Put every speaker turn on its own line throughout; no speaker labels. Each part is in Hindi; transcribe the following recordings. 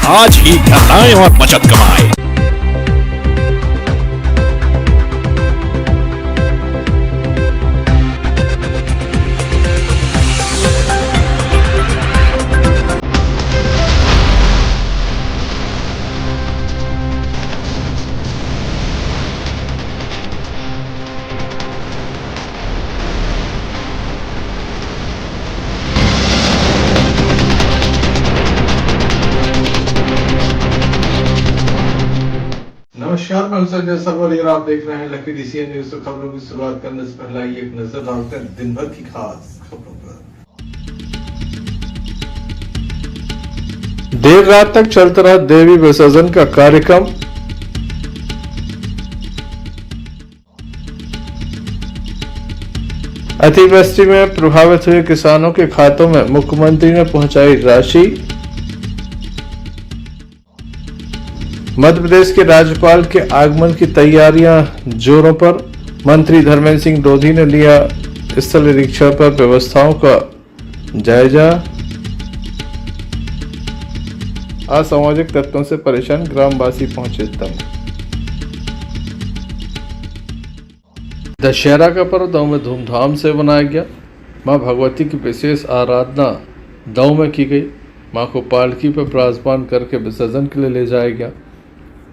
आज ही घर लाएं और बचत कमाएं।
नमस्कार, मैं संजय सरवर और आप देख रहे हैं लकी डीसीएन न्यूज। तो खबरों की शुरुआत करने से पहले एक नजर डालते हैं दिन भर की खास खबरों पर।
देर रात तक चलता रहा देवी विसर्जन का कार्यक्रम। अतिवृष्टि में प्रभावित हुए किसानों के खातों में मुख्यमंत्री ने पहुंचाई राशि। मध्य प्रदेश के राज्यपाल के आगमन की तैयारियां जोरों पर। मंत्री धर्मेंद्र सिंह लोधी ने लिया स्थल निरीक्षण पर व्यवस्थाओं का जायजा। असामाजिक तत्वों से परेशान ग्रामवासी पहुंचे तंग। दशहरा का पर्व दौ में धूमधाम से मनाया गया। मां भगवती की विशेष आराधना दौ में की गई। मां को पालकी पर विराजमान करके विसर्जन के लिए ले जाया गया।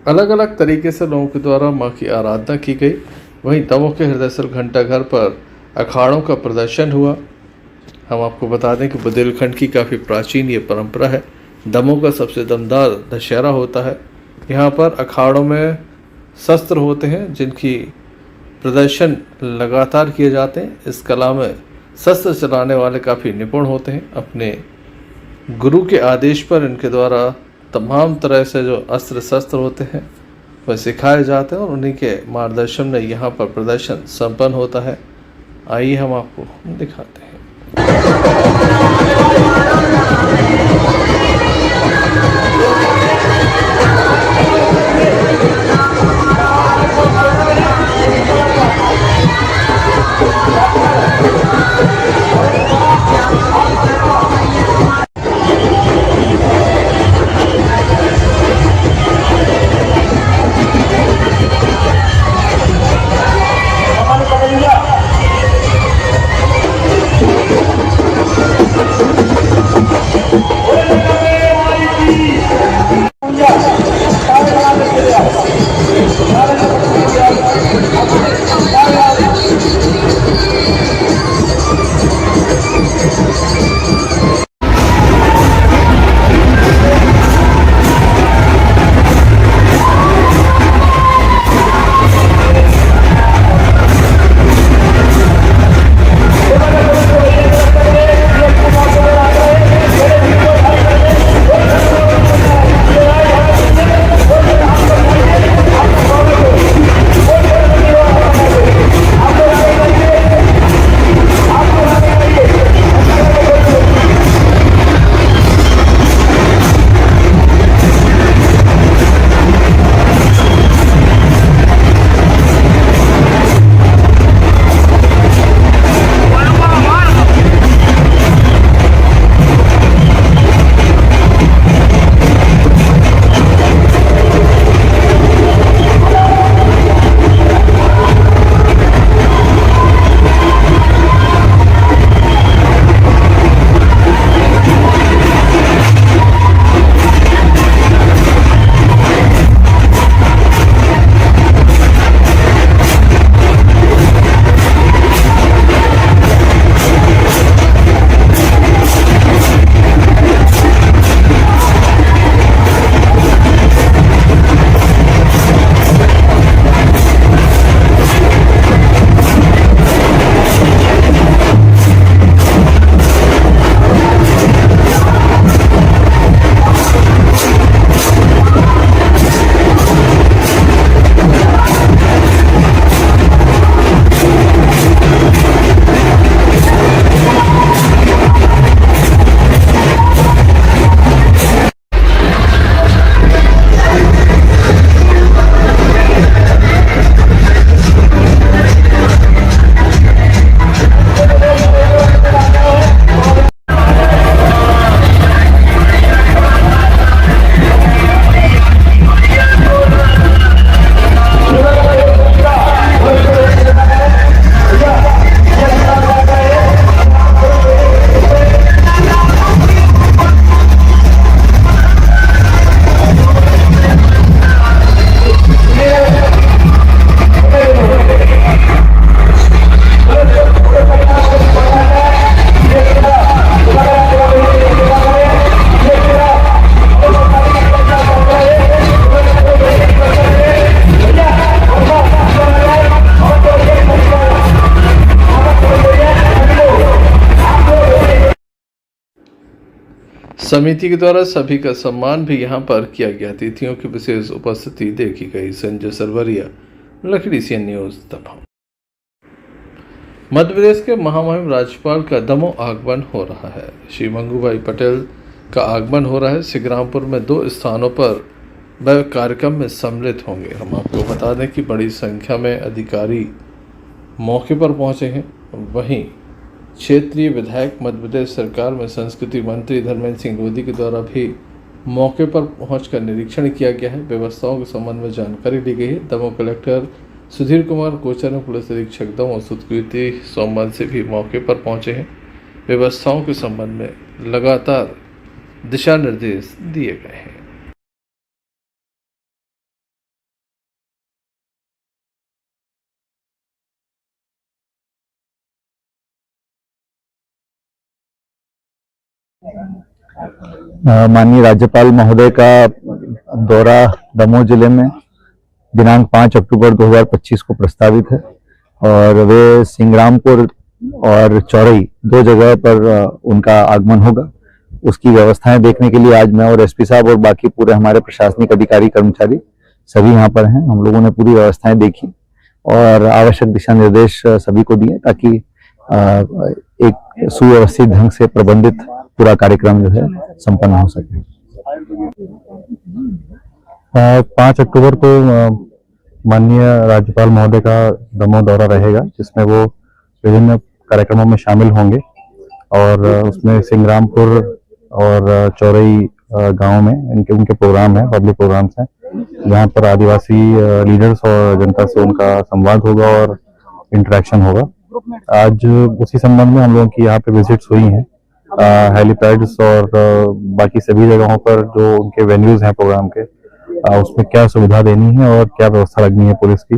अलग अलग तरीके से लोगों के द्वारा मां की आराधना की गई। वहीं दमोह के हृदयस्थल घंटाघर पर अखाड़ों का प्रदर्शन हुआ। हम आपको बता दें कि बुंदेलखंड की काफ़ी प्राचीन ये परंपरा है। दमोह का सबसे दमदार दशहरा होता है। यहाँ पर अखाड़ों में शस्त्र होते हैं जिनकी प्रदर्शन लगातार किए जाते हैं। इस कला में शस्त्र चलाने वाले काफ़ी निपुण होते हैं। अपने गुरु के आदेश पर इनके द्वारा तमाम तरह से जो अस्त्र शस्त्र होते हैं वह सिखाए जाते हैं और उन्हीं के मार्गदर्शन में यहाँ पर प्रदर्शन संपन्न होता है। आइए हम आपको दिखाते हैं। समिति के द्वारा सभी का सम्मान भी यहाँ पर किया गया। अतिथियों की विशेष उपस्थिति देखी गई। संजय सरवरिया, लखड़ी सीएन न्यूज़, दमोह। मध्य प्रदेश के महामहिम राज्यपाल का दमोह आगमन हो रहा है। श्री मंगूभाई पटेल का आगमन हो रहा है। सिंग्रामपुर में 2 स्थानों पर वह कार्यक्रम में सम्मिलित होंगे। हम आपको बता दें कि बड़ी संख्या में अधिकारी मौके पर पहुंचे हैं। वहीं क्षेत्रीय विधायक मध्य प्रदेश सरकार में संस्कृति मंत्री धर्मेंद्र सिंह लोधी के द्वारा भी मौके पर पहुंचकर निरीक्षण किया गया है। व्यवस्थाओं के संबंध में जानकारी दी गई है। दमोह कलेक्टर सुधीर कुमार कोचर ने पुलिस अधीक्षक दमोह सुतकीर्ति सोमवार से भी मौके पर पहुंचे हैं। व्यवस्थाओं के संबंध में लगातार दिशा निर्देश दिए गए हैं।
माननीय राज्यपाल महोदय का दौरा दमोह जिले में दिनांक 5 अक्टूबर 2025 को प्रस्तावित है और वे सिंग्रामपुर और चौरई 2 जगह पर उनका आगमन होगा। उसकी व्यवस्थाएं देखने के लिए आज मैं और एसपी साहब और बाकी पूरे हमारे प्रशासनिक अधिकारी कर्मचारी सभी यहाँ पर हैं। हम लोगों ने पूरी व्यवस्थाएं देखी और आवश्यक दिशा निर्देश सभी को दिए ताकि एक सुव्यवस्थित ढंग से प्रबंधित पूरा कार्यक्रम जो है संपन्न हो सके। 5 अक्टूबर को माननीय राज्यपाल महोदय का दमोह दौरा रहेगा, जिसमें वो विभिन्न कार्यक्रमों में शामिल होंगे और उसमें सिंग्रामपुर और चौरई गांव में उनके प्रोग्राम है, पब्लिक प्रोग्राम्स हैं, जहां पर आदिवासी लीडर्स और जनता से उनका संवाद होगा और इंटरेक्शन होगा। आज उसी संबंध में हम लोगों की यहाँ पे विजिट्स हुई हैं हेलीपैड्स और बाकी सभी जगहों पर जो उनके वेन्यूज हैं प्रोग्राम के, उसमें क्या सुविधा देनी है और क्या व्यवस्था लगनी है पुलिस की,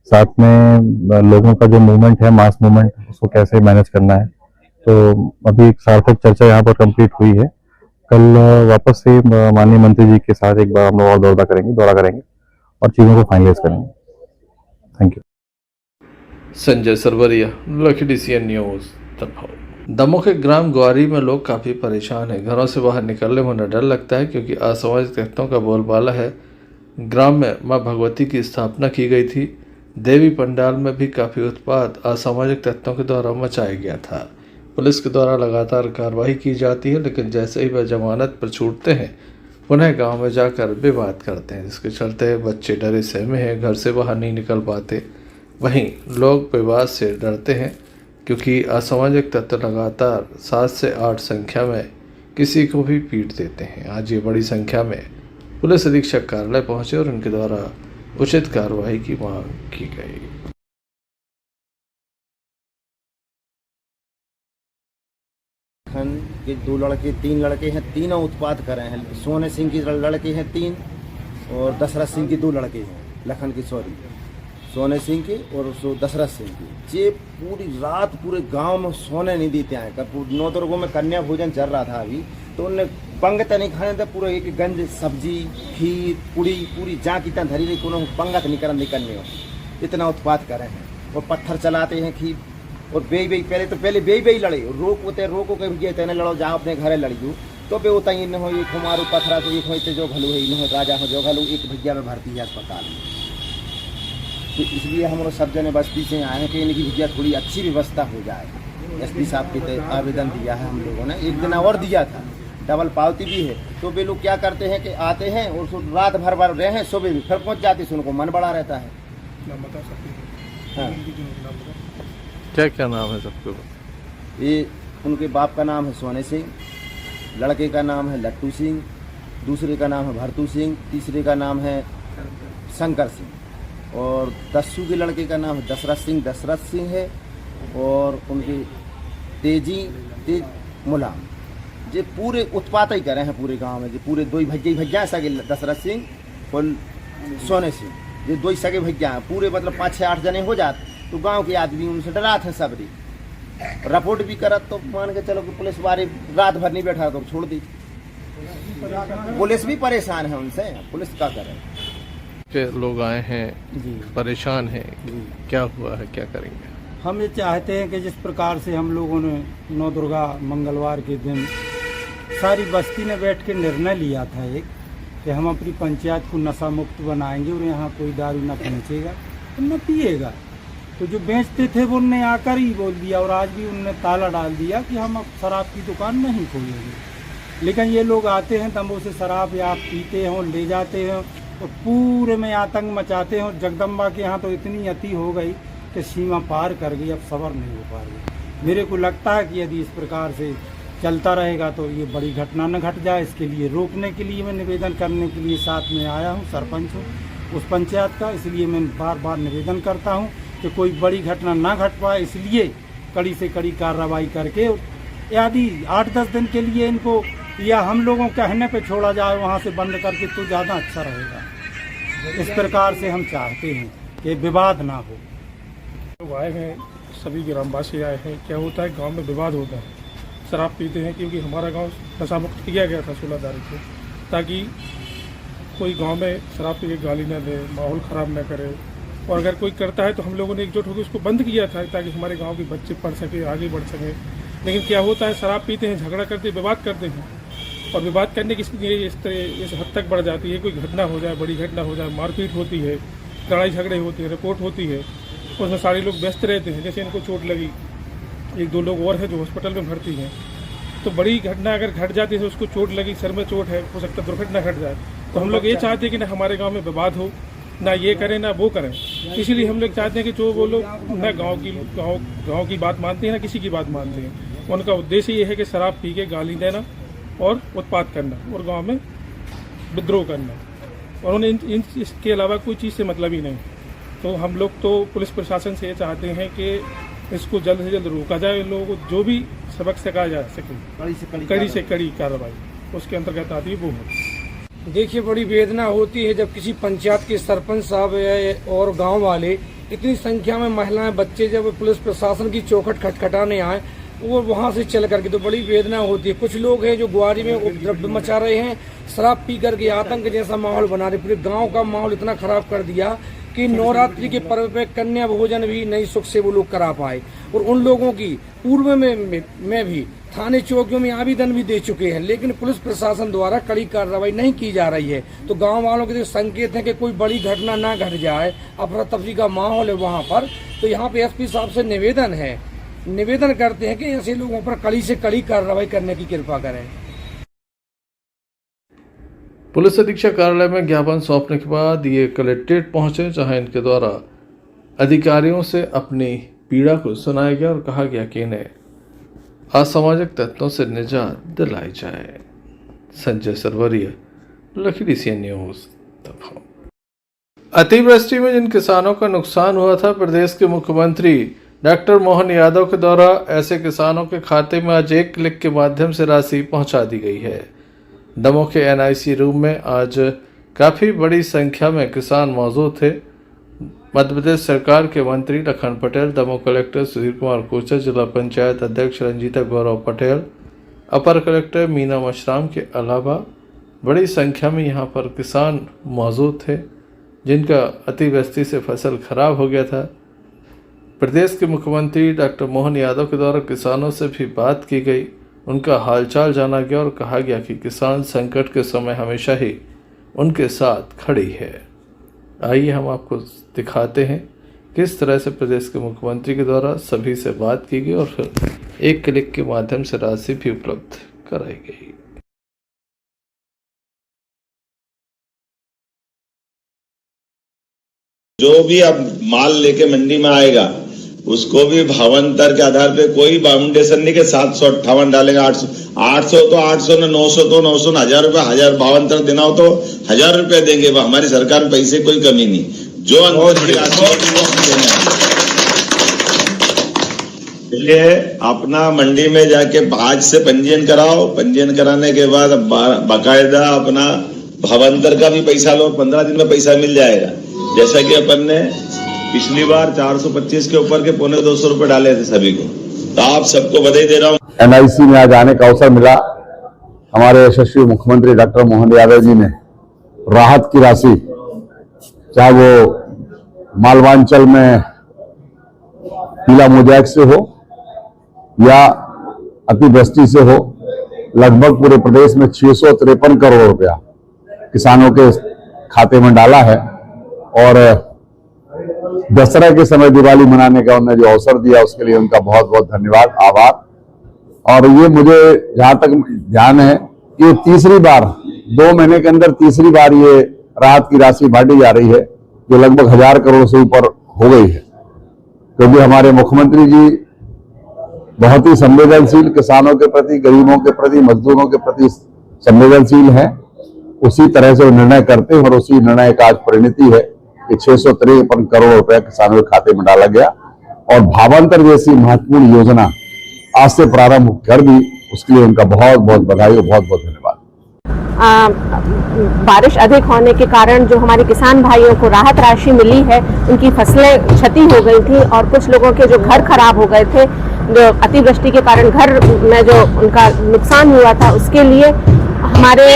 साथ में लोगों का जो मूवमेंट है, मास मूवमेंट, उसको कैसे मैनेज करना है। तो अभी एक सार्थक चर्चा यहाँ पर कंप्लीट हुई है। कल वापस से माननीय मंत्री जी के साथ एक बार हम लोग और दौरा करेंगे और चीजों को फाइनलाइज करेंगे। Thank you.
संजय सरवरिया, लखड़ी सीएन न्यूज़, दमोह। दमोह के ग्राम ग्वारी में लोग काफ़ी परेशान हैं। घरों से बाहर निकलने में उन्हें डर लगता है क्योंकि असामाजिक तत्वों का बोलबाला है। ग्राम में मां भगवती की स्थापना की गई थी। देवी पंडाल में भी काफ़ी उत्पात असामाजिक तत्वों के द्वारा मचाया गया था। पुलिस के द्वारा लगातार कार्रवाई की जाती है, लेकिन जैसे ही वह जमानत पर छूटते हैं पुनः गाँव में जाकर विवाद करते हैं, जिसके चलते बच्चे डरे सहमे हैं, घर से बाहर नहीं निकल पाते। वहीं लोग विवाद से डरते हैं क्योंकि असामाजिक तत्व लगातार 7 से 8 संख्या में किसी को भी पीट देते हैं। आज ये बड़ी संख्या में पुलिस अधीक्षक कार्यालय पहुंचे और उनके द्वारा उचित कार्रवाई की मांग की गई।
के 2 लड़के 3 लड़के हैं, तीनों उत्पात कर रहे हैं। सोने सिंह की लड़के हैं 3 और दशरथ सिंह के 2 लड़के हैं, लखन की सोने सिंह के और दशरथ सिंह की। ये पूरी रात पूरे गांव में सोने नहीं देते हैं। 9 दुर्गों में कन्या भोजन चल रहा था अभी, तो उन्हें पंगत नहीं खाने थे। पूरे एक गंज सब्जी खीर पूरी जा की तरह धरी रही, उन्होंने पंगत नहीं करने हो। इतना उत्पात कर रहे हैं और पत्थर चलाते हैं खीर और पहले बेई लड़े, रोको के भी तेने लड़ो, जाओ अपने घरे लड़ियो तो बे होता ही हो, एक हमारो पथरा तो एक होते जो घलू है, इन्हों राजा हो जो घलू, एक भैया में भर्ती है अस्पताल में। तो इसलिए हम लोग सब जने बस्ती से आए हैं कि इनकी भैया थोड़ी अच्छी व्यवस्था हो जाए। एसपी साहब के आवेदन दिया है हम लोगों ने, एक दिन और दिया था, डबल पावती भी है। तो वे लोग क्या करते हैं कि आते हैं और रात भर रहे हैं, सुबह भी फिर पहुँच जाते हैं, उनको मन बड़ा रहता है। हाँ।
क्या नाम है सबको?
ये उनके बाप का नाम है सोने सिंह, लड़के का नाम है लट्टू सिंह, दूसरे का नाम है भरतू सिंह, तीसरे का नाम है शंकर सिंह और दस्सू के लड़के का नाम है दशरथ सिंह है और उनके तेज मुलाम। ये पूरे उत्पात ही करे हैं पूरे गांव में। ये पूरे 2 भैया सगे दशरथ सिंह और सोने सिंह, ये 2 सगे भैया हैं। पूरे मतलब 5, 6, 8 जने हो जाते तो गांव के आदमी उनसे डराते हैं सबरी। रिपोर्ट भी करत तो मान के चलो कि पुलिस वाले रात भर नहीं बैठा तो छोड़ दी। पुलिस भी परेशान है उनसे, पुलिस क्या करे।
के लोग आए हैं
जी,
परेशान हैं, क्या हुआ है, क्या करेंगे?
हम ये चाहते हैं कि जिस प्रकार से हम लोगों ने 9 दुर्गा मंगलवार के दिन सारी बस्ती ने बैठ के निर्णय लिया था एक कि हम अपनी पंचायत को नशा मुक्त बनाएंगे और यहाँ कोई दारू न बेचेगा तो न पिएगा। तो जो बेचते थे वो उनने आकर ही बोल दिया और आज भी उनने ताला डाल दिया कि हम अब शराब की दुकान नहीं खोलेंगे। लेकिन ये लोग आते हैं दमों से शराब या पीते हैं, ले जाते हैं तो पूरे में आतंक मचाते हैं। और जगदम्बा के यहाँ तो इतनी अति हो गई कि सीमा पार कर गई, अब सबर नहीं हो पा रही। मेरे को लगता है कि यदि इस प्रकार से चलता रहेगा तो ये बड़ी घटना न घट जाए, इसके लिए रोकने के लिए मैं निवेदन करने के लिए साथ में आया हूँ। सरपंच हूँ उस पंचायत का, इसलिए मैं बार बार निवेदन करता हूँ कि कोई बड़ी घटना ना घट पाए, इसलिए कड़ी से कड़ी कार्रवाई करके यदि 8-10 दिन के लिए इनको या हम लोगों कहने पे छोड़ा जाए वहाँ से बंद करके तो ज़्यादा अच्छा रहेगा। इस प्रकार से हम चाहते हैं कि विवाद ना हो।
लोग आए हैं, सभी ग्रामवासी आए हैं। क्या होता है, गांव में विवाद होता है, शराब पीते हैं, क्योंकि हमारा गांव नशा मुक्त किया गया था 16 तारीख को, ताकि कोई गांव में शराब पी के गाली न दे, माहौल ख़राब न करे। और अगर कोई करता है तो हम लोगों ने एकजुट होकर उसको बंद किया था ताकि हमारे गांव के बच्चे पढ़ सके, आगे बढ़ सकें। लेकिन क्या होता है, शराब पीते हैं, झगड़ा करते, विवाद करते हैं और विवाद करने की इस तरह इस हद तक बढ़ जाती है। कोई घटना हो जाए, बड़ी घटना हो जाए, मारपीट होती है, लड़ाई झगड़े होती है, रिपोर्ट होती है, उसमें सारे लोग व्यस्त रहते हैं। जैसे इनको चोट लगी, 1-2 लोग और हैं जो हॉस्पिटल में भर्ती हैं, तो बड़ी घटना अगर घट जाती है, उसको चोट लगी, सर में चोट है, हो सकता है दुर्घटना घट जाए। तो हम लोग ये चाहते हैं कि ना हमारे गांव में विवाद हो, ना ये करें ना वो करें। इसीलिए हम लोग चाहते हैं कि जो वो लोग ना गांव की बात मानते हैं, ना किसी की बात मानते हैं। उनका उद्देश्य ये है कि शराब पी के गाली देना और उत्पात करना और गांव में विद्रोह करना, और उन्हें इसके अलावा कोई चीज़ से मतलब ही नहीं। तो हम लोग तो पुलिस प्रशासन से ये चाहते हैं कि इसको जल्द से जल्द रोका जाए, इन लोगों को जो भी सबक सिखाया जा सके, कड़ी से कड़ी कार्रवाई उसके अंतर्गत आती है वो है।
देखिए, बड़ी वेदना होती है जब किसी पंचायत के सरपंच साहब और गांव वाले इतनी संख्या में महिलाएं, बच्चे जब पुलिस प्रशासन की चौखट खटखटाने आए वो वहां से चल करके, तो बड़ी वेदना होती है। कुछ लोग हैं जो ग्वारी में उपद्रव मचा रहे हैं, शराब पी करके आतंक जैसा माहौल बना रहे, पूरे गांव का माहौल इतना खराब कर दिया कि नवरात्रि के पर्व पे कन्या भोजन भी नई सुख से वो लोग करा पाए। और उन लोगों की पूर्व में भी थाने चौकियों में आवेदन भी दे चुके हैं, लेकिन पुलिस प्रशासन द्वारा कड़ी कार्रवाई नहीं की जा रही है। तो गांव वालों के संकेत है कि कोई बड़ी घटना ना घट जाए, अफरा तफरी का माहौल है वहां पर। तो यहाँ पे एसपी साहब से निवेदन करते हैं कि ऐसे लोगों पर कड़ी से कड़ी कार्रवाई करने की कृपा करें।
पुलिस अधीक्षक कार्यालय में ज्ञापन सौंपने के बाद ये कलेक्ट्रेट पहुंचे, जहां इनके द्वारा अधिकारियों से अपनी पीड़ा को सुनाया गया और कहा गया कि इन्हें असामाजिक तत्वों से निजात दिलाई जाए। संजय सरवरिया, लखीडी सीएन न्यूज, दमोह। अतिवृष्टि में जिन किसानों का नुकसान हुआ था, प्रदेश के मुख्यमंत्री डॉक्टर मोहन यादव के द्वारा ऐसे किसानों के खाते में आज एक क्लिक के माध्यम से राशि पहुंचा दी गई है। दमोह के एनआईसी रूम में आज काफ़ी बड़ी संख्या में किसान मौजूद थे। मध्य प्रदेश सरकार के मंत्री लखन पटेल, दमोह कलेक्टर सुधीर कुमार कोचर, जिला पंचायत अध्यक्ष रंजीता गौरव पटेल, अपर कलेक्टर मीना मशराम के अलावा बड़ी संख्या में यहाँ पर किसान मौजूद थे जिनका अतिवृष्टि से फसल खराब हो गया था। प्रदेश के मुख्यमंत्री डॉक्टर मोहन यादव के द्वारा किसानों से भी बात की गई, उनका हालचाल जाना गया और कहा गया कि किसान संकट के समय हमेशा ही उनके साथ खड़ी है। आइए हम आपको दिखाते हैं किस तरह से प्रदेश के मुख्यमंत्री के द्वारा सभी से बात की गई और फिर एक क्लिक के माध्यम से राशि भी उपलब्ध कराई गई।
जो भी अब माल लेके मंडी में आएगा उसको भी भावांतर के आधार पे कोई बाउंडेशन नहीं के 758 डालेंगे, 800 तो 800 न 900 तो 900 न 1000 रुपए, 1000 भावांतर देना हो तो 1000 रुपए देंगे। हमारी सरकार में पैसे कोई कमी नहीं, जो इसलिए अपना मंडी में जाके आज से पंजीयन कराओ, पंजीयन कराने के बाद बाकायदा अपना भावांतर का भी पैसा लो, 15 दिन में पैसा मिल जाएगा। जैसा कि अपन ने पिछली बार 425 के ऊपर के 250 रुपए डाले थे सभी को, तो आप सबको बधाई दे रहा हूँ।
एनआईसी में आज आने का अवसर मिला। हमारे यशस्वी मुख्यमंत्री डॉक्टर मोहन यादव जी ने राहत की राशि, चाहे वो मालवांचल में पीला मोजाइक से हो या अतिवृष्टि से हो
लगभग पूरे प्रदेश में 653 करोड़ रुपया किसानों के खाते में डाला है। और दशहरा के समय दिवाली मनाने का उन्होंने जो अवसर दिया उसके लिए उनका बहुत बहुत धन्यवाद, आभार। और ये मुझे जहां तक ध्यान है कि तीसरी बार 2 महीने के अंदर तीसरी बार ये राहत की राशि बांटी जा रही है, जो लगभग 1000 करोड़ से ऊपर हो गई है, क्योंकि हमारे मुख्यमंत्री जी बहुत ही संवेदनशील, किसानों के प्रति, गरीबों के प्रति, मजदूरों के प्रति संवेदनशील हैं। उसी तरह से वो निर्णय करते हैं और उसी निर्णय का आज परिणति है कि 653 करोड़ रुपया किसानों के खाते में डाला गया। और भावांतर जैसी महत्वपूर्ण योजना आज से प्रारंभ कर दी, उसके लिए उनका बहुत बहुत बधाई और बहुत बहुत धन्यवाद।
बारिश अधिक होने के कारण जो हमारे किसान भाइयों को राहत राशि मिली है, उनकी फसलें क्षति हो गई थी और कुछ लोगों के जो घर खराब हो गए थे, जो अतिवृष्टि के कारण घर में जो उनका नुकसान हुआ था, उसके लिए हमारे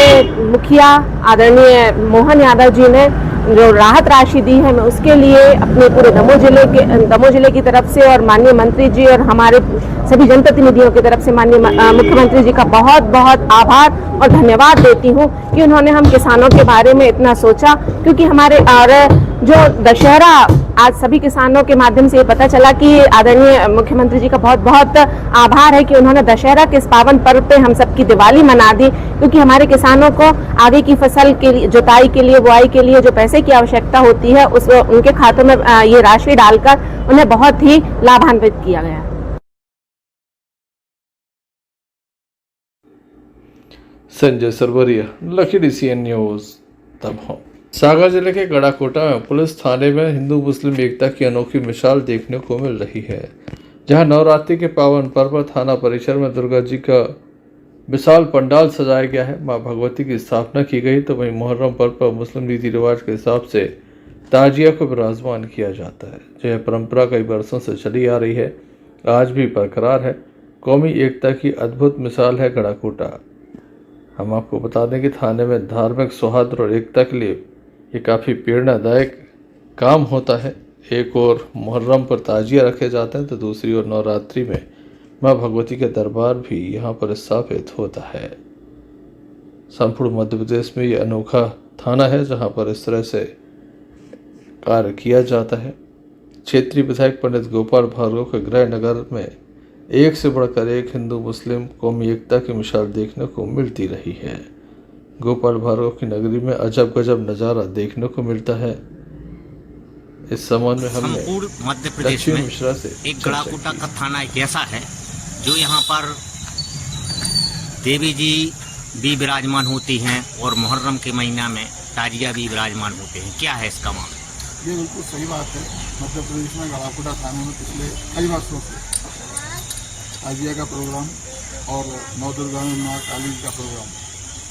मुखिया आदरणीय मोहन यादव जी ने जो राहत राशि दी है, मैं उसके लिए अपने पूरे दमोह जिले की तरफ से और माननीय मंत्री जी और हमारे सभी जनप्रतिनिधियों की तरफ से माननीय मुख्यमंत्री जी का बहुत बहुत आभार और धन्यवाद देती हूँ कि उन्होंने हम किसानों के बारे में इतना सोचा। क्योंकि हमारे और जो दशहरा आज सभी किसानों के माध्यम से ये पता चला कि आदरणीय मुख्यमंत्री जी का बहुत बहुत आभार है कि उन्होंने दशहरा के इस पावन पर्व पे हम सबकी दिवाली मना दी। क्योंकि हमारे किसानों को आगे की फसल के लिए, जुताई के लिए, बुआई के लिए जो पैसे की आवश्यकता होती है, उस उनके खातों में ये राशि डालकर उन्हें बहुत ही लाभान्वित किया गया।
Sanjay Sarwariya, lucky DCN news, Damoh. Sagar जिले के गड़ाकोटा में पुलिस थाने में हिंदू मुस्लिम एकता की अनोखी मिसाल देखने को मिल रही है, जहां नवरात्रि के पावन पर्व पर थाना परिसर में दुर्गा जी का विशाल पंडाल सजाया गया है। मां भगवती की स्थापना की गई, तो वहीं मुहर्रम पर्व पर मुस्लिम रीति रिवाज के हिसाब से ताजिया को विराजमान किया जाता है। यह परंपरा कई वर्षों से चली आ रही है, आज भी बरकरार है। कौमी एकता की अद्भुत मिसाल है गड़ाकोटा। हम आपको बता दें कि थाने में धार्मिक सौहार्द और एकता के लिए ये काफ़ी प्रेरणादायक काम होता है। एक और मुहर्रम पर ताजिया रखे जाते हैं, तो दूसरी ओर नवरात्रि में माँ भगवती का दरबार भी यहाँ पर स्थापित होता है। संपूर्ण मध्य प्रदेश में ये अनोखा थाना है जहाँ पर इस तरह से कार्य किया जाता है। क्षेत्रीय विधायक पंडित गोपाल भार्गव के गृह नगर में एक से बढ़कर एक हिंदू मुस्लिम कौमी एकता की मिसाल देखने को मिलती रही है। गोपाल भार्गव की नगरी में अजब गजब नज़ारा देखने को मिलता है। इस संबंध में हमने
संपूर्ण मध्य प्रदेश में
मिश्रा से
एक गड़ाकोटा का थाना एक ऐसा है जो यहाँ पर देवी जी भी विराजमान होती हैं और मुहर्रम के महीना में ताजिया भी विराजमान होते हैं। क्या है इसका मामला?
ये बिल्कुल सही बात है। मध्य प्रदेश में गड़ाकोटा थाने में पिछले कई वर्षों से ताजिया का प्रोग्राम और नौ दुर्गा में माँ काली का प्रोग्राम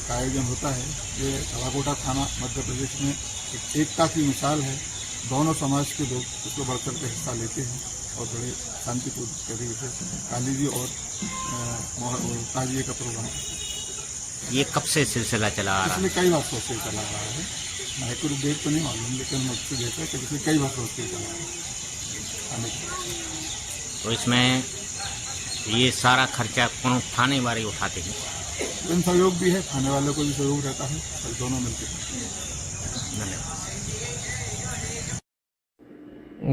का आयोजन होता है। ये गड़ाकोटा थाना मध्य प्रदेश में एक एकता की मिसाल है। दोनों समाज के लोग इसको बढ़ चढ़ के हिस्सा लेते हैं और बड़े शांतिपूर्ण तरीके से काली जी और ताजिए का प्रोग्राम।
ये कब से सिलसिला चला आ रहा है?
पिछले कई वर्षों से चला आ रहा है। मैं को डेट तो नहीं मालूम, लेकिन मुझसे देखा है कि पिछले कई वर्षों से चला आ रहा है।
तो इसमें ये सारा खर्चा कौन थाने वाले उठाते हैं?
जन सहयोग भी है, खाने वालों को भी सहयोग रहता है, और दोनों मिलकर।
धन्यवाद।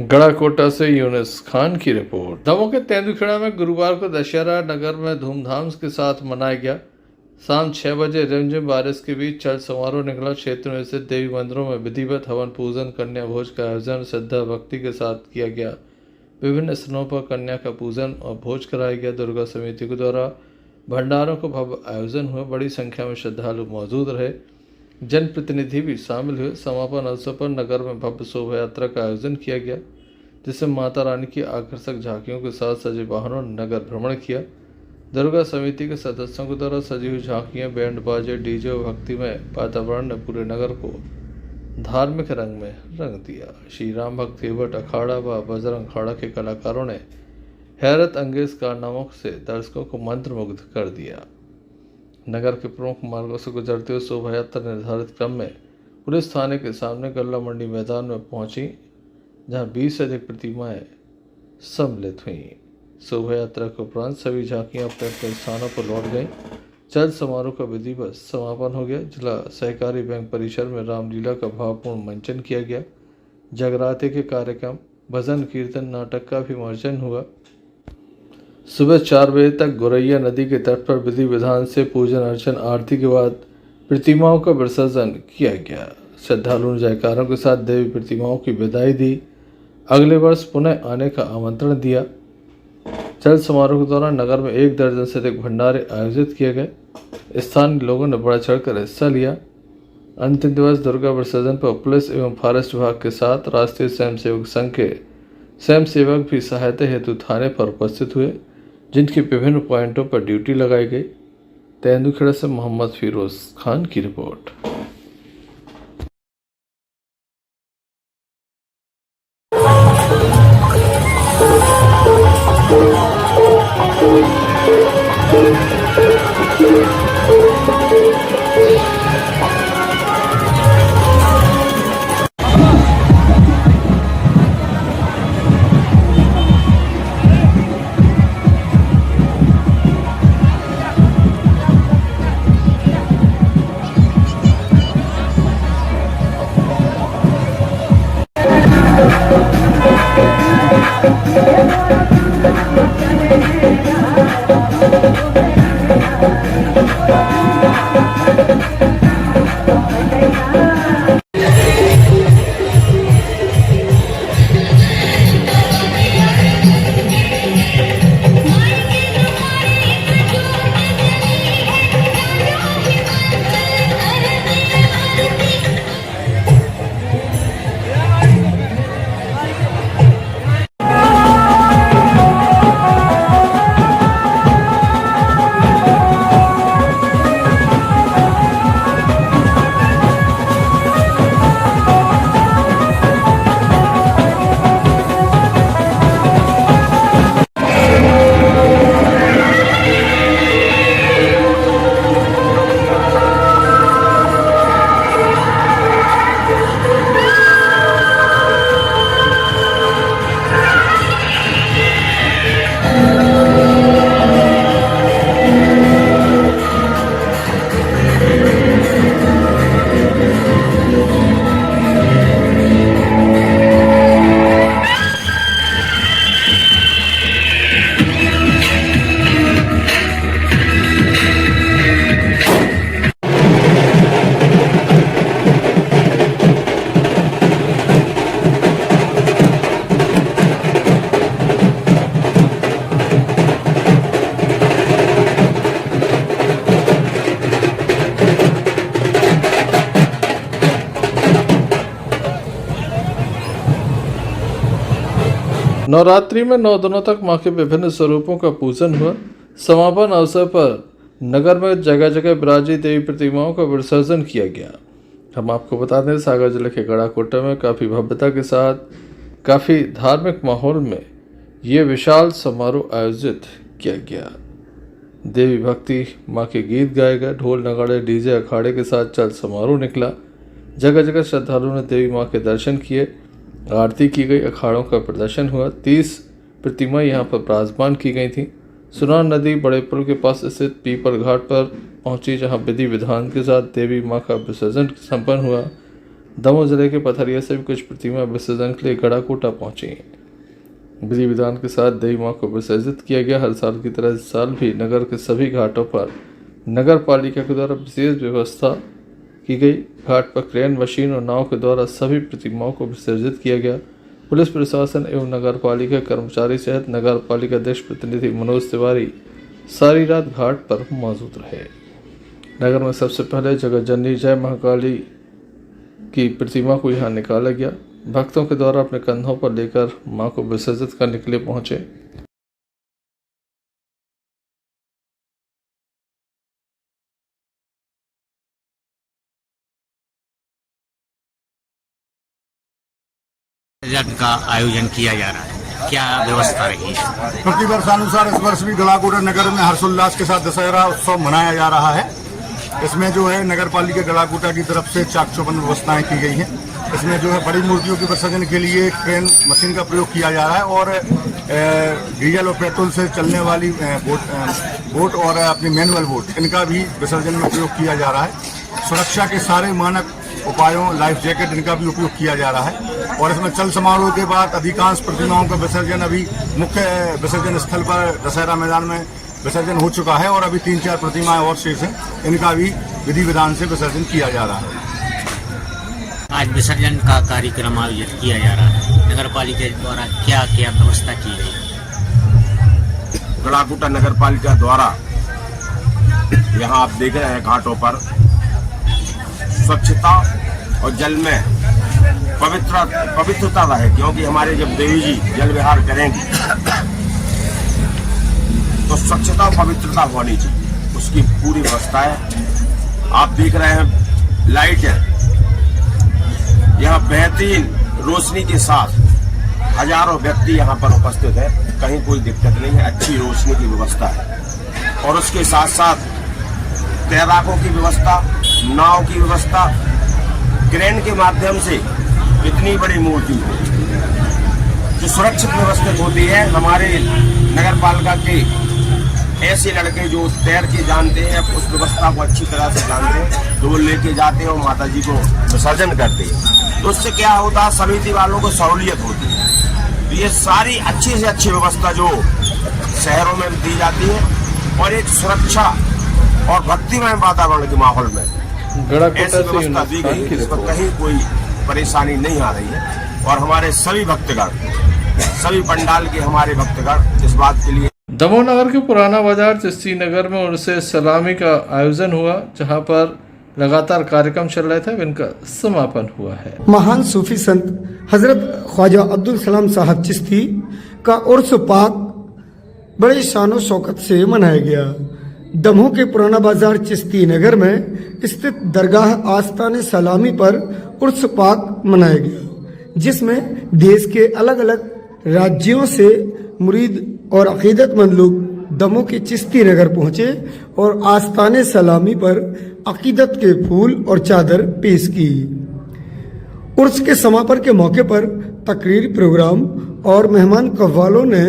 गड़ाकोटा से यूनुस खान की रिपोर्ट। दमोह के तेंदुखेड़ा में गुरुवार को दशहरा नगर में धूमधाम के साथ मनाया गया। शाम 6 बजे रिमझिम बारिश के बीच चल समारोह निकला। क्षेत्र में स्थित देवी मंदिरों में विधिवत हवन पूजन, कन्या भोज का आयोजन श्रद्धा भक्ति के साथ किया गया। विभिन्न स्थानों पर कन्या का पूजन और भोज कराया गया। दुर्गा समिति के द्वारा भंडारों को भव्य आयोजन हुए। बड़ी संख्या में श्रद्धालु मौजूद रहे, जनप्रतिनिधि भी शामिल हुए। समापन अवसर पर नगर में भव्य शोभा यात्रा का आयोजन किया गया, जिससे माता रानी की आकर्षक झांकियों के साथ सजे वाहनों ने नगर भ्रमण किया। दुर्गा समिति के सदस्यों के द्वारा सजी हुई झांकियां, बैंड बाजे, डीजे और भक्तिमय वातावरण ने पूरे नगर को धार्मिक रंग में रंग दिया। श्री राम भक्त केवट अखाड़ा व बजरंग अखाड़ा के कलाकारों ने हैरत अंगेज कारनामों से दर्शकों को मंत्रमुग्ध कर दिया। नगर के प्रमुख मार्गों से गुजरते हुए शोभा यात्रा निर्धारित क्रम में पुलिस थाने के सामने गल्ला मंडी मैदान में पहुंची, जहां 20 से अधिक प्रतिमाएं सम्मिलित हुईं। शोभा यात्रा के उपरांत सभी झांकियां अपने अपने स्थानों पर लौट गईं। चल समारोह का विधिवत समापन हो गया। जिला सहकारी बैंक परिसर में रामलीला का भावपूर्ण मंचन किया गया। जगराते के कार्यक्रम, भजन कीर्तन, नाटक का भी मंचन हुआ। सुबह 4 बजे तक गोरैया नदी के तट पर विधि विधान से पूजन अर्चन आरती के बाद प्रतिमाओं का विसर्जन किया गया। श्रद्धालुओं ने जयकारों के साथ देवी प्रतिमाओं की विदाई दी। अगले वर्ष पुनः आने का आमंत्रण दिया। चल समारोह के दौरान नगर में 1 दर्जन से अधिक भंडारे आयोजित किए गए। स्थानीय लोगों ने बढ़ चढ़कर हिस्सा लिया। अंतिम दिवस दुर्गा विसर्जन पर पुलिस एवं फॉरेस्ट विभाग के साथ राष्ट्रीय स्वयंसेवक संघ के स्वयंसेवक भी सहायता हेतु थाने पर उपस्थित हुए, जिनकी विभिन्न पॉइंटों पर ड्यूटी लगाई गई। तेंदुखेड़ा से मोहम्मद फिरोज खान की रिपोर्ट। नवरात्रि में 9 दिनों तक मां के विभिन्न स्वरूपों का पूजन हुआ। समापन अवसर पर नगर में जगह जगह विराजी देवी प्रतिमाओं का विसर्जन किया गया। हम आपको बता दें, सागर जिले के गढ़ाकोटा में काफ़ी भव्यता के साथ, काफ़ी धार्मिक माहौल में ये विशाल समारोह आयोजित किया गया। देवी भक्ति मां के गीत गाए गए। ढोल नगाड़े डीजे अखाड़े के साथ चल समारोह निकला। जगह जगह श्रद्धालुओं ने देवी मां के दर्शन किए, आरती की गई, अखाड़ों का प्रदर्शन हुआ। 30 प्रतिमाएं यहाँ पर विराजमान की गई थीं। सुनार नदी बड़े पुल के पास स्थित पीपल घाट पर पहुंची, जहां विधि विधान के साथ देवी मां का विसर्जन संपन्न हुआ। दमोह जिले के पथरिया से भी कुछ प्रतिमा विसर्जन के लिए गढ़ाकोटा पहुंची। विधि विधान के साथ देवी मां को विसर्जित किया गया। हर साल की तरह इस साल भी नगर के सभी घाटों पर नगर पालिका के द्वारा विशेष व्यवस्था की गई। घाट पर क्रेन, मशीन और नाव के द्वारा सभी प्रतिमाओं को विसर्जित किया गया। पुलिस प्रशासन एवं नगर पालिका कर्मचारी सहित नगर पालिका अध्यक्ष प्रतिनिधि मनोज तिवारी सारी रात घाट पर मौजूद रहे। नगर में सबसे पहले जगत जननी जय महाकाली की प्रतिमा को यहाँ निकाला गया। भक्तों के द्वारा अपने कंधों पर लेकर मां को विसर्जित करने के लिए पहुंचे।
यज्ञ का आयोजन किया जा रहा है, क्या व्यवस्था रही है?
प्रतिवर्षानुसार इस वर्ष भी गढ़ाकोटा नगर में हर्षोल्लास के साथ दशहरा उत्सव मनाया जा रहा है इसमें जो है नगर पालिका गलाकुटा की तरफ से चाक चौबंद व्यवस्थाएं की गई हैं। इसमें जो है बड़ी मूर्तियों के विसर्जन के लिए क्रेन मशीन का प्रयोग किया जा रहा है और डीजल और पेट्रोल से चलने वाली बोट और अपनी मैनुअल बोट इनका भी विसर्जन में प्रयोग किया जा रहा है। सुरक्षा के सारे मानक उपायों, लाइफ जैकेट इनका भी उपयोग किया जा रहा है और इसमें चल समारोह के बाद अधिकांश प्रतिमाओं का विसर्जन अभी मुख्य विसर्जन स्थल पर दशहरा मैदान में विसर्जन हो चुका है और अभी 3-4 प्रतिमाएं और शेष हैं, इनका भी विधि विधान से विसर्जन किया जा रहा है।
आज विसर्जन का कार्यक्रम आयोजित किया जा रहा है, नगर पालिका द्वारा क्या क्या व्यवस्था की गई?
गलाकुटा नगर पालिका द्वारा यहाँ आप देख रहे हैं घाटों पर स्वच्छता और जल में पवित्रता रहे, क्योंकि हमारे जब देवी जी जल विहार करेंगी तो स्वच्छता और पवित्रता होनी चाहिए, उसकी पूरी व्यवस्था है। आप देख रहे हैं लाइट है, यहाँ बेहतरीन रोशनी के साथ हजारों व्यक्ति यहाँ पर उपस्थित है, कहीं कोई दिक्कत नहीं है, अच्छी रोशनी की व्यवस्था है। और उसके साथ साथ तैराकों की व्यवस्था, नाव की व्यवस्था, क्रेन के माध्यम से इतनी बड़ी मूर्ति जो सुरक्षित व्यवस्थित होती है। हमारे नगर पालिका के ऐसे लड़के जो तैर के जानते हैं, उस व्यवस्था को अच्छी तरह से जानते हैं, तो वो लेके जाते हैं और माता जी को विसर्जन करते हैं। तो उससे क्या होता है, समिति वालों को सहूलियत होती है। तो ये सारी अच्छी से अच्छी व्यवस्था जो शहरों में दी जाती है और एक सुरक्षा और भक्तिमय वातावरण के माहौल में ऐसी व्यवस्था दी गई है जिसमें कहीं कोई परेशानी नहीं आ रही है। और हमारे सभी भक्तगण, सभी पंडाल के हमारे भक्तगण इस बात के लिए।
दमोह नगर के पुराना बाजार चिश्ती नगर में उनसे सलामी का आयोजन हुआ, जहां पर लगातार कार्यक्रम चल रहे थे, इनका समापन हुआ है।
महान सूफी संत हजरत ख्वाजा अब्दुल सलाम साहब चिश्ती का उर्स पाक बड़े शानो शौकत से मनाया गया। दमोह के पुराना बाजार चिश्ती नगर में स्थित दरगाह आस्ताने सलामी पर उर्स पाक मनाया गया, जिसमें देश के अलग अलग राज्यों से मुरीद और अकीदतमंद लोग दमोह के चिश्ती नगर पहुंचे और आस्ताने सलामी पर अकीदत के फूल और चादर पेश की। उर्स के समापन के मौके पर तकरीर प्रोग्राम और मेहमान कव्वालों ने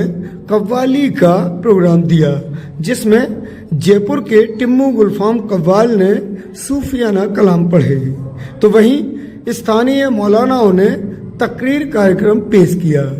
कव्वाली का प्रोग्राम दिया, जिसमें जयपुर के टिम्मू गुलफाम कव्वाल ने सूफियाना कलाम पढ़े, तो वहीं स्थानीय मौलानाओं ने तकरीर कार्यक्रम पेश किया।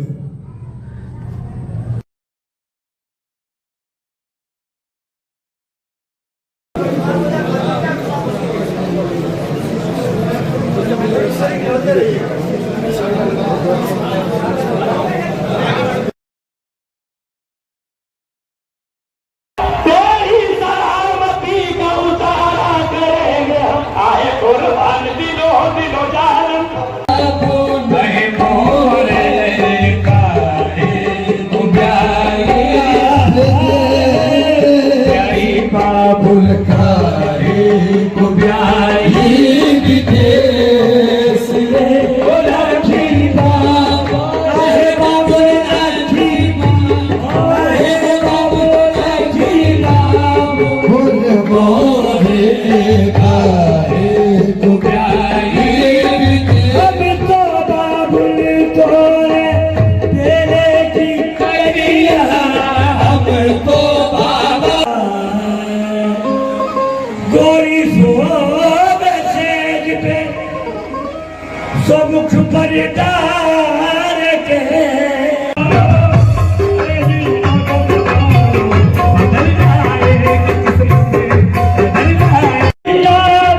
मुख पर डार के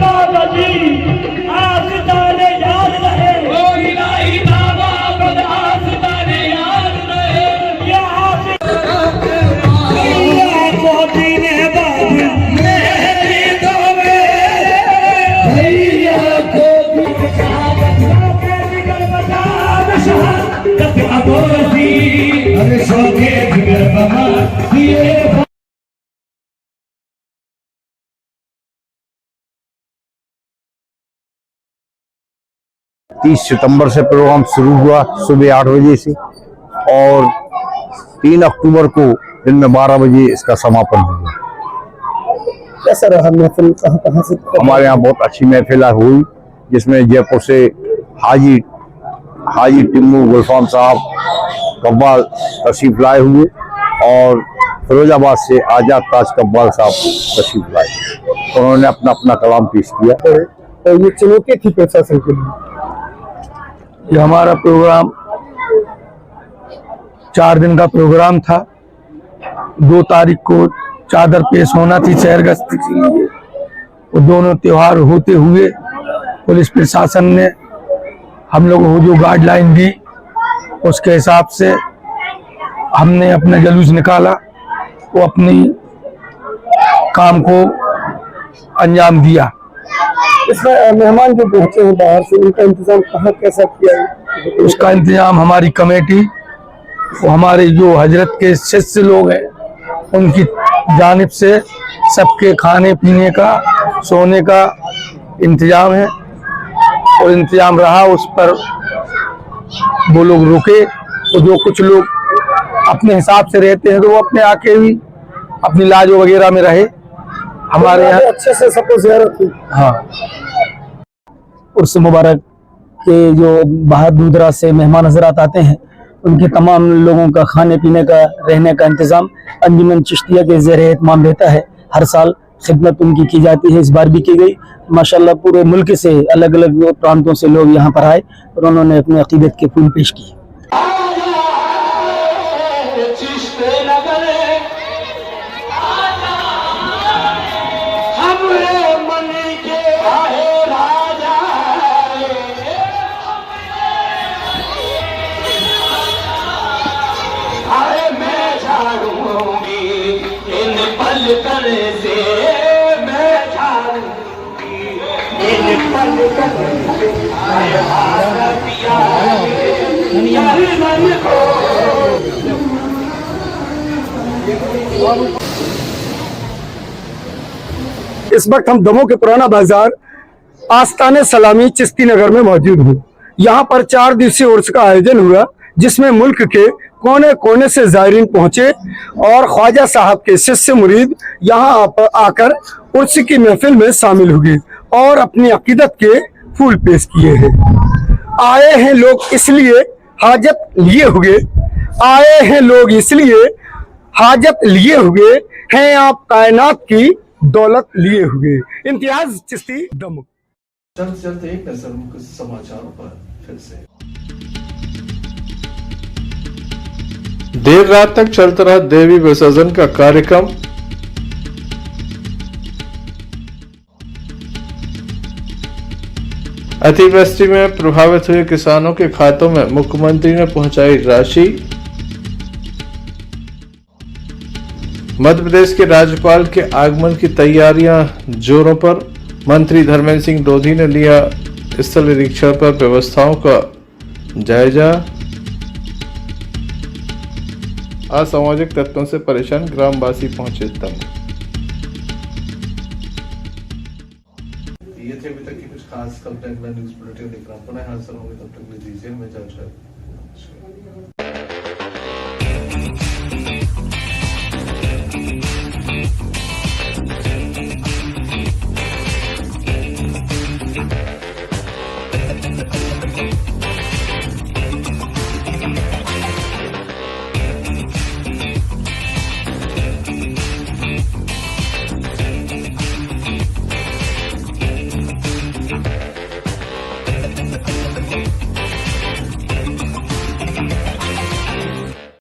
बाबा जी आस्ताने याद रहे, बाबा आस्ताने याद रहे, ने बाबू मेरी दो भैया को अरे शौके जिगर बमा ये
30 सितंबर से प्रोग्राम शुरू हुआ सुबह 8 बजे से और 3 अक्टूबर को दिन में 12 बजे इसका समापन हुआ।
कैसा रहा महफिल, कहाँ कहाँ से?
हमारे यहाँ बहुत अच्छी महफिल हुई, जिसमें जयपुर से हाजी टिम्मू गुलफाम साहब कव्वाल तशरीफ लाए हुए और फिरोजाबाद से आजाद ताज कव्वाल साहब तशरीफ लाए। उन्होंने अपना अपना कलाम पेश किया।
तो ये चुनौती थी प्रशासन के लिए?
ये हमारा प्रोग्राम 4 दिन का प्रोग्राम था। 2 तारीख को चादर पेश होना थी शहर गश्ती के लिए। वो दोनों त्योहार होते हुए पुलिस प्रशासन ने हम लोगों को जो गाइडलाइन दी उसके हिसाब से हमने अपना जुलूस निकाला, वो अपनी काम को अंजाम दिया।
इसमें मेहमान जो पहुंचे हैं बाहर से, उनका इंतजाम कहाँ कैसा किया है?
उसका इंतजाम हमारी कमेटी, वो हमारे जो हजरत के शिष्य लोग हैं उनकी जानिब से सबके खाने पीने का, सोने का इंतजाम है। और इंतजाम रहा, उस पर वो लोग रुके। और जो कुछ लोग अपने हिसाब से रहते हैं तो वो अपने आके भी अपनी लाज वगैरह में रहे। हमारे यहाँ
अच्छे से सबको ज़ियारत हुई।
हाँ,
उर्स मुबारक के जो बाहर दूर दराज से मेहमान हजरात आते हैं, उनके तमाम लोगों का खाने पीने का, रहने का इंतज़ाम अंजुमन चिश्तिया के ज़ेरे एहतमाम रहता है। हर साल खिदमत उनकी की जाती है, इस बार भी की गई। माशाल्लाह पूरे मुल्क से अलग अलग प्रांतों से लोग यहाँ पर आए और उन्होंने अपने अकीदत के फूल पेश किए।
इस वक्त हम दमोह के पुराना बाजार आस्ताने सलामी चिश्ती नगर में मौजूद हूँ। यहाँ पर 4 दिवसीय उर्स का आयोजन हुआ, जिसमें मुल्क के कोने कोने से ज़ायरीन पहुंचे और ख्वाजा साहब के शिष्य मुरीद यहाँ आकर उर्स की महफिल में शामिल हुए और अपनी अकीदत के फूल पेश किए हैं। आए हैं लोग इसलिए हाजत लिए हुए, आए हैं लोग इसलिए हाजत लिए हुए हैं, आप कायनात की दौलत लिए हुए। इम्तियाज चिश्ती, दमोह।
जल्द एक नजर कुछ समाचारों पर फिर से।
देर रात तक चलता रहा देवी विसर्जन का कार्यक्रम। अतिवृष्टि में प्रभावित हुए किसानों के खातों में मुख्यमंत्री ने पहुंचाई राशि। मध्य प्रदेश के राज्यपाल के आगमन की तैयारियां जोरों पर। मंत्री धर्मेंद्र सिंह दोधी ने लिया स्थल निरीक्षण पर व्यवस्थाओं का जायजा। असामाजिक तत्वों से परेशान ग्रामवासी पहुंचे दमोह।
ये थे अभी तक की कुछ खास खबरें। न्यूज बुलेटिन लेकर पुनः हाजिर होंगे, तब तक दीजिए मैं